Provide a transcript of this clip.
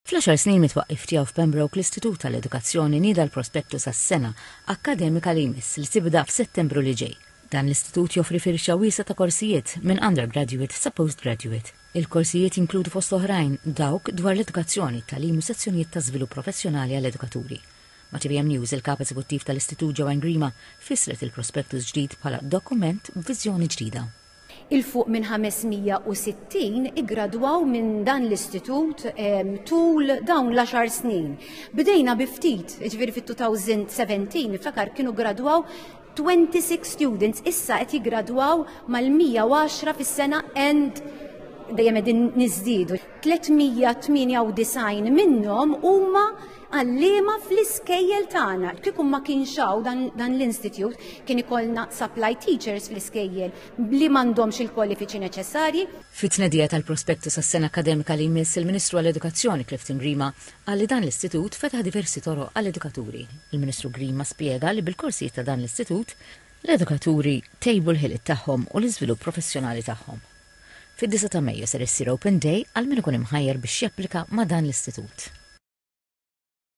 Fl-10 snin mitwaqqif tiegħu f'Pembroke l-Istitut tal-Edukazzjoni nieda l-prospettus għas-sena akademika li jmiss li tibda f'Settembru li ġej. Dan l-istitut joffri firxa wiesa ta' korsijiet minn undergraduate sa postgraduate. Il-korsijiet inkludu fost oħrajn dawk dwar l-edukazzjoni tal-im u sezzjonijiet ta' żvilupp professjonali għall-edukaturi. Ma' TVM News il-kap eżekuttiv tal-Istitut Joanne Grima fissret il-prospektus ġdid bħala dokument b'viżjoni ġdida. Il-fuq minn 560 igradwaw minn dan l-istitut tul dawn l-10 snin. Bdejna biftit, ġviri fit-2017, iftakar kienu gradwaw 26 students, issa qed jigradwaw mal-110 fis-sena and dejjem qegħdin niżdiedu. 398 minnhom huma għalliema fl-iskejjel tagħna. Kieku ma kienxaw dan l-institut kien ikollna supply teachers fl-iskejjel li m'għandhomx il-kwalifiċi neċessarji. Fit-tnedija tal-prospektus għas-sena akademika li jmiss il-Ministru għall-Edukazzjoni Clifton Grima għalli dan l-istitut fetaħ diversi toroq għall-edukaturi. Il-Ministru Grima spjega li bil-korsijiet ta' dan l-istitut l-edukaturi tejbu l-ħiliet tagħhom u l-iżvilupp professjonali tagħhom. Fid-9 ta' Mejju ser issir Open Day għal min ikun imħajjar biex japplika ma' dan l-istitut.